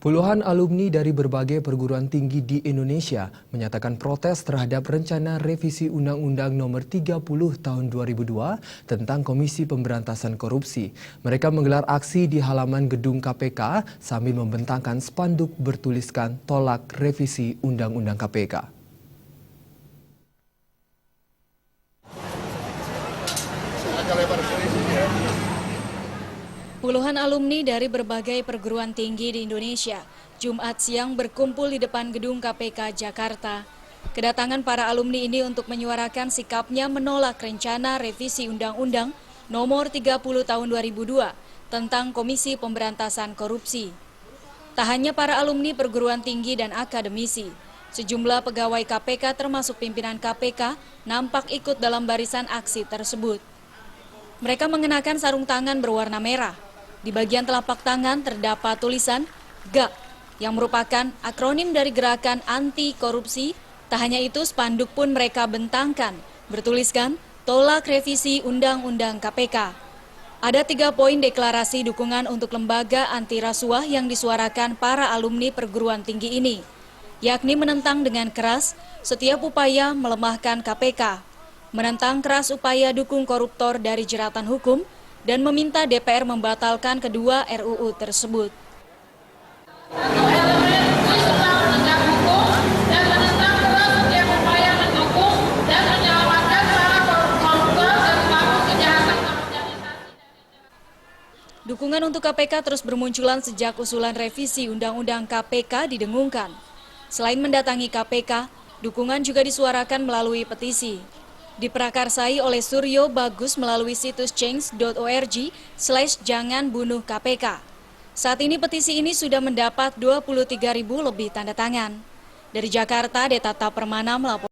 Puluhan alumni dari berbagai perguruan tinggi di Indonesia menyatakan protes terhadap rencana revisi Undang-Undang Nomor 30 Tahun 2002 tentang Komisi Pemberantasan Korupsi. Mereka menggelar aksi di halaman gedung KPK sambil membentangkan spanduk bertuliskan tolak revisi Undang-Undang KPK. Puluhan alumni dari berbagai perguruan tinggi di Indonesia Jumat siang berkumpul di depan gedung KPK Jakarta. Kedatangan para alumni ini untuk menyuarakan sikapnya menolak rencana revisi Undang-Undang Nomor 30 Tahun 2002 tentang Komisi Pemberantasan Korupsi. Tak hanya para alumni perguruan tinggi dan akademisi, sejumlah pegawai KPK termasuk pimpinan KPK nampak ikut dalam barisan aksi tersebut. Mereka mengenakan sarung tangan berwarna merah. Di bagian telapak tangan terdapat tulisan GAK yang merupakan akronim dari Gerakan Anti Korupsi. Tak hanya itu, spanduk pun mereka bentangkan, bertuliskan tolak revisi Undang-Undang KPK. Ada 3 poin deklarasi dukungan untuk lembaga anti rasuah yang disuarakan para alumni perguruan tinggi ini, yakni menentang dengan keras setiap upaya melemahkan KPK, menentang keras upaya dukung koruptor dari jeratan hukum, dan meminta DPR membatalkan kedua RUU tersebut. Dukungan untuk KPK terus bermunculan sejak usulan revisi Undang-Undang KPK didengungkan. Selain mendatangi KPK, dukungan juga disuarakan melalui petisi. Diprakarsai oleh Suryo Bagus melalui situs change.org/jangan bunuh KPK. Saat ini petisi ini sudah mendapat 23.000 lebih tanda tangan. Dari Jakarta, Detata Permana melaporkan.